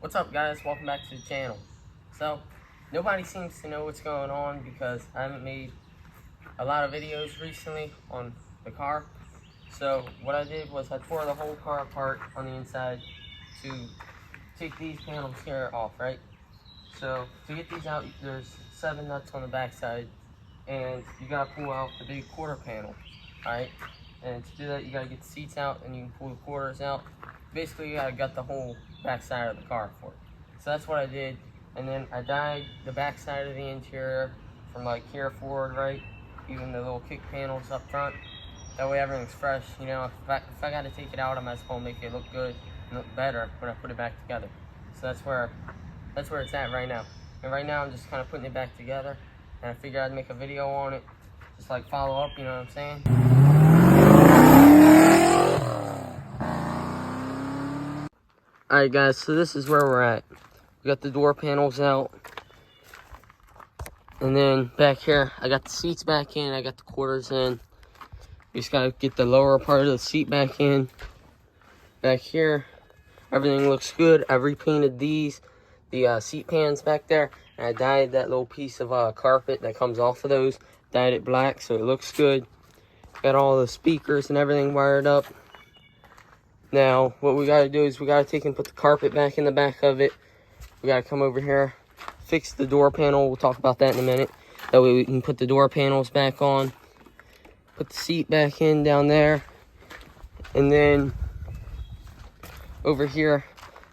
What's up, guys? Welcome back to the channel. So, nobody seems to know what's going on because I haven't made a lot of videos recently on the car. So, what I did was I tore the whole car apart on the inside to take these panels here off, right? So, to get these out, there's 7 nuts on the back side, and you gotta pull out the big quarter panel, alright? And to do that, you gotta get the seats out and you can pull the quarters out. Basically, you gotta gut the whole back side of the car for it. So that's what I did. And then I dyed the back side of the interior from like here forward, right? Even the little kick panels up front. That way everything's fresh. You know, if I gotta take it out, I might as well make it look good and look better when I put it back together. So that's where it's at right now. And right now I'm just kind of putting it back together. And I figured I'd make a video on it. Just like follow up, you know what I'm saying? Alright guys, so this is where we're at. We got the door panels out. And then back here, I got the seats back in, I got the quarters in. We just gotta get the lower part of the seat back in. Back here, everything looks good. I repainted the seat pans back there. And I dyed that little piece of carpet that comes off of those. Dyed it black so it looks good. Got all the speakers and everything wired up. Now, what we gotta do is we gotta take and put the carpet back in the back of it. We gotta come over here, fix the door panel. We'll talk about that in a minute. That way we can put the door panels back on. Put the seat back in down there. And then over here,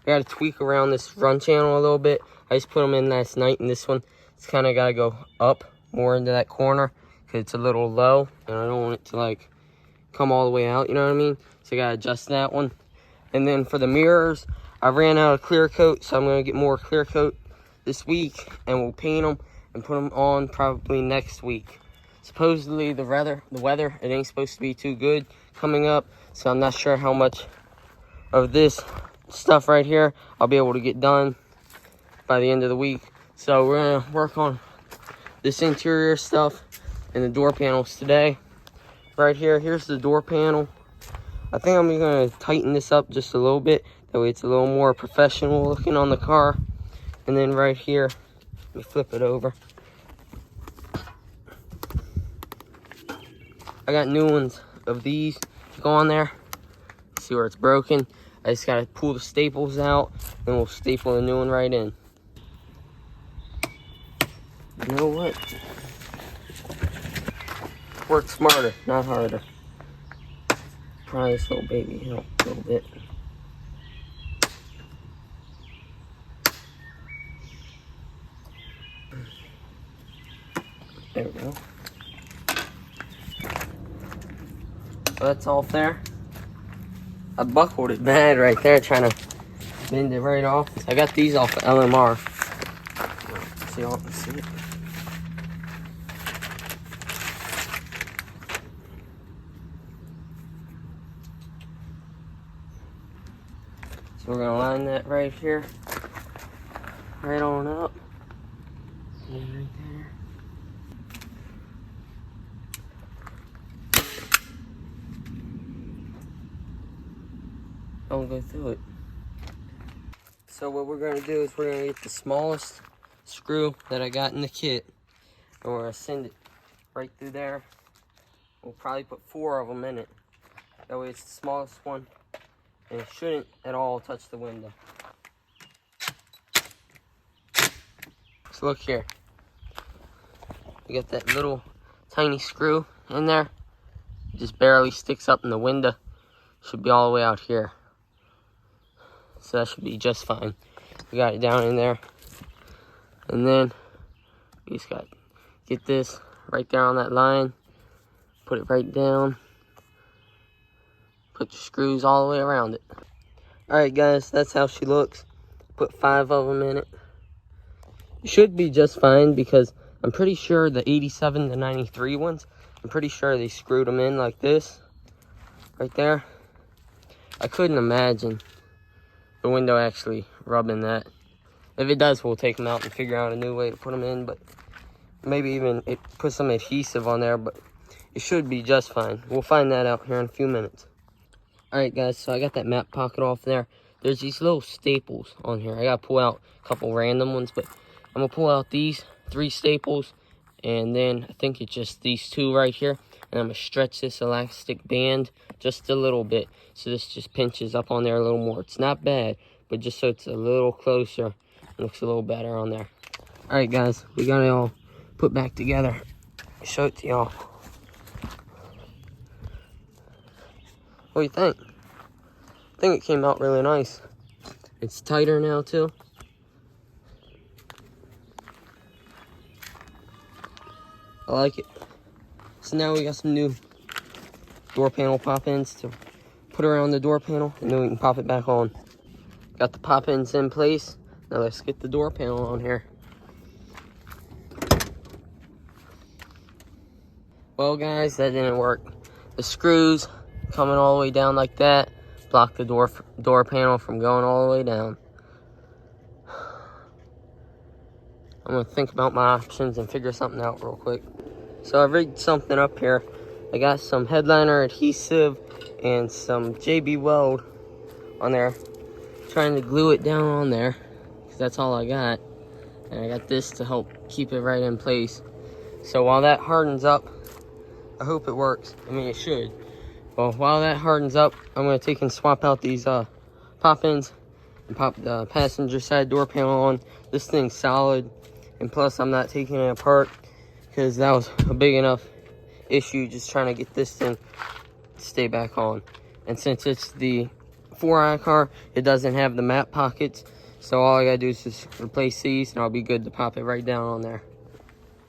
we gotta tweak around this run channel a little bit. I just put them in last night, and this one, it's kinda gotta go up more into that corner because it's a little low, and I don't want it to like come all the way out, you know what I mean? So I gotta adjust that one. And then for the mirrors, I ran out of clear coat, so I'm gonna get more clear coat this week, and we'll paint them and put them on probably next week. Supposedly the weather, it ain't supposed to be too good coming up, so I'm not sure how much of this stuff right here I'll be able to get done by the end of the week. So we're gonna work on this interior stuff and the door panels today. Right here, here's the door panel. I think I'm gonna tighten this up just a little bit. That way it's a little more professional looking on the car. And then right here, let me flip it over. I got new ones of these to go on there. See where it's broken. I just gotta pull the staples out, and we'll staple the new one right in. You know what? Work smarter, not harder. Probably this little baby help a little bit. There we go. So that's all there. I buckled it bad right there, trying to bend it right off. I got these off of LMR. See y'all can see it. So we're gonna line that right here, right on up, and right there. Don't go through it. So what we're gonna do is we're gonna get the smallest screw that I got in the kit, and we're gonna send it right through there. We'll probably put 4 of them in it. That way it's the smallest one. And it shouldn't at all touch the window. So look here. We got that little tiny screw in there. It just barely sticks up in the window. Should be all the way out here. So that should be just fine. We got it down in there. And then we just got to get this right there on that line. Put it right down. Put your screws all the way around it. Alright guys, that's how she looks. Put 5 of them in it. It should be just fine because I'm pretty sure the 87 to 93 ones, I'm pretty sure they screwed them in like this. Right there. I couldn't imagine the window actually rubbing that. If it does, we'll take them out and figure out a new way to put them in. But maybe even put some adhesive on there. But it should be just fine. We'll find that out here in a few minutes. Alright guys, so I got that map pocket off there. there's these little staples on here. I gotta pull out a couple random ones, but I'm gonna pull out these 3 staples, and then I think it's just these 2 right here. And I'm gonna stretch this elastic band just a little bit, so this just pinches up on there a little more. It's not bad, but just so it's a little closer, it looks a little better on there. All right, guys, we got it all put back together. Show it to y'all. What do you think? I think it came out really nice. It's tighter now too. I like it. So now we got some new door panel pop-ins to put around the door panel, and then we can pop it back on. Got the pop-ins in place. Now let's get the door panel on here. Well, guys, that didn't work. The screws coming all the way down like that block the door panel from going all the way down. I'm gonna think about my options and figure something out real quick. So I rigged something up here. I got some headliner adhesive and some JB Weld on there. Trying to glue it down on there, because that's all I got. And I got this to help keep it right in place. So while that hardens up, I hope it works. I mean, it should. Well, while that hardens up, I'm gonna take and swap out these pop-ins and pop the passenger side door panel on. This thing's solid, and plus I'm not taking it apart, because that was a big enough issue just trying to get this thing to stay back on. And since it's the 4i car, it doesn't have the map pockets, so all I gotta do is just replace these and I'll be good to pop it right down on there.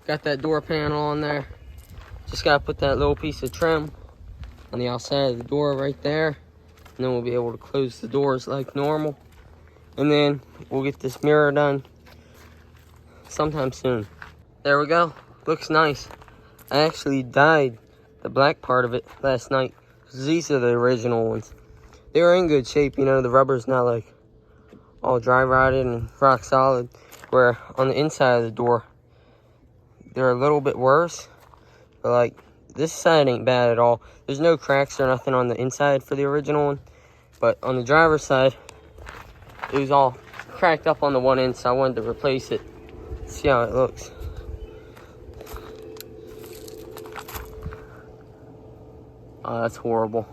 Got that door panel on there. Just gotta put that little piece of trim on the outside of the door right there, and then we'll be able to close the doors like normal. And then we'll get this mirror done sometime soon. There we go. Looks nice. I actually dyed the black part of it last night, because these are the original ones. They were in good shape, you know, the rubber's not like all dry rotted and rock solid, where on the inside of the door they're a little bit worse. But like, this side ain't bad at all. There's no cracks or nothing on the inside for the original one, but on the driver's side it was all cracked up on the one end, so I wanted to replace it. See how it looks. Oh, that's horrible.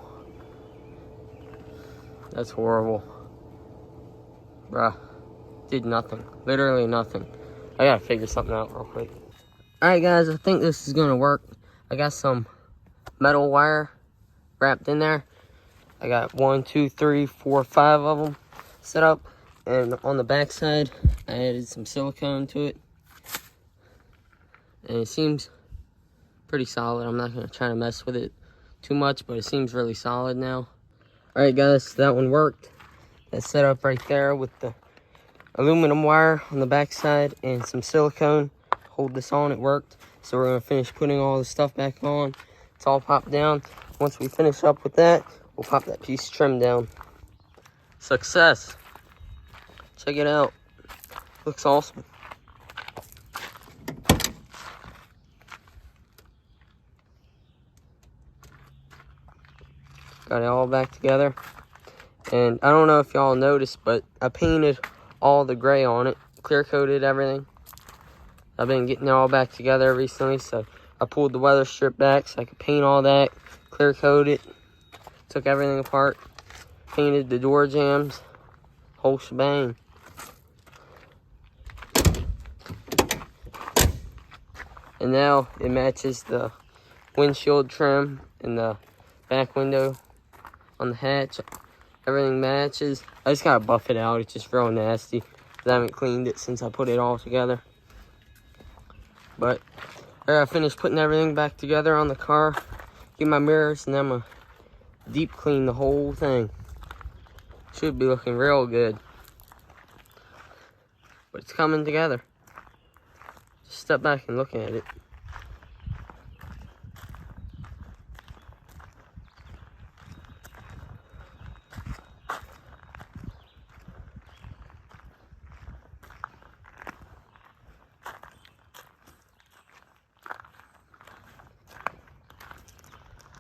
That's horrible. Bruh. Did nothing. Literally nothing. I gotta figure something out real quick. Alright, guys, I think this is gonna work. I got some metal wire wrapped in there. I got 1, 2, 3, 4, 5 of them set up. And on the back side, I added some silicone to it. And it seems pretty solid. I'm not gonna try to mess with it too much, but it seems really solid now. Alright, guys, that one worked. That's set up right there with the aluminum wire on the back side and some silicone. Hold this on, it worked. So we're gonna finish putting all the stuff back on. It's all popped down. Once we finish up with that, we'll pop that piece of trim down. Success. Check it out. Looks awesome. Got it all back together. And I don't know if y'all noticed, but I painted all the gray on it. Clear coated everything. I've been getting it all back together recently, so I pulled the weather strip back so I could paint all that, clear coat it, took everything apart, painted the door jambs, whole shebang. And now it matches the windshield trim and the back window on the hatch. Everything matches. I just gotta buff it out. It's just real nasty, 'cause I haven't cleaned it since I put it all together. But I finished putting everything back together on the car. Get my mirrors, and then I'm gonna deep clean the whole thing. Should be looking real good. But it's coming together. Just step back and look at it.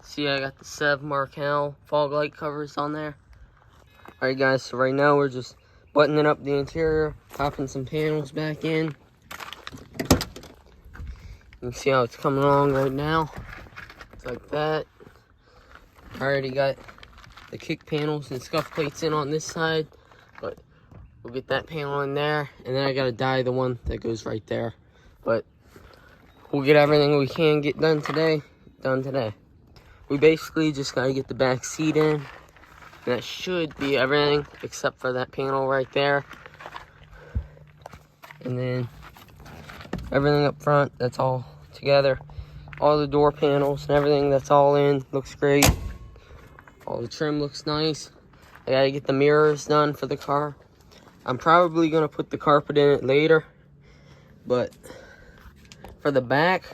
See, I got the Sev Markel fog light covers on there. Alright guys, so right now we're just buttoning up the interior, popping some panels back in. You can see how it's coming along right now. It's like that. I already got the kick panels and scuff plates in on this side, but we'll get that panel in there, and then I gotta dye the one that goes right there. But we'll get everything we can get done today. We basically just gotta get the back seat in. And that should be everything except for that panel right there. And then everything up front, that's all together. All the door panels and everything, that's all in. Looks great. All the trim looks nice. I gotta get the mirrors done for the car. I'm probably gonna put the carpet in it later. But for the back,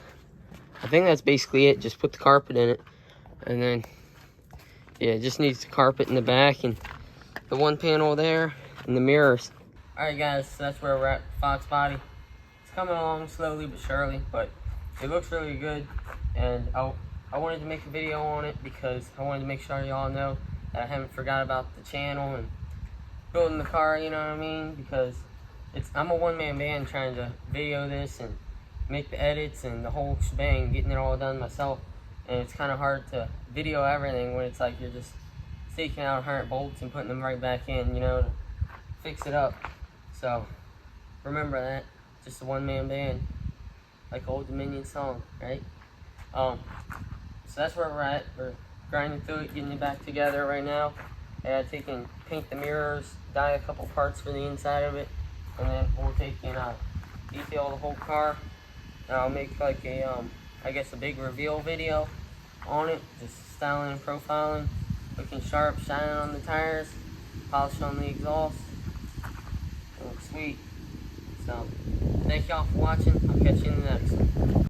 I think that's basically it. Just put the carpet in it. And then, yeah, it just needs the carpet in the back and the one panel there and the mirrors. Alright guys, so that's where we're at, Foxbody. It's coming along slowly but surely, but it looks really good. And I wanted to make a video on it because I wanted to make sure y'all know that I haven't forgot about the channel and building the car, you know what I mean? Because I'm a one-man band trying to video this and make the edits and the whole shebang, getting it all done myself. And it's kind of hard to video everything when it's like you're just taking out 100 bolts and putting them right back in, you know, to fix it up. So, remember that. Just a one-man band. Like Old Dominion song, right? So that's where we're at. We're grinding through it, getting it back together right now. I gotta take and paint the mirrors, dye a couple parts for the inside of it, and then we'll take and detail the whole car. And I'll make like a, I guess a big reveal video on it, just styling and profiling, looking sharp, shining on the tires, polish on the exhaust. It looks sweet. So, thank y'all for watching. I'll catch you in the next one.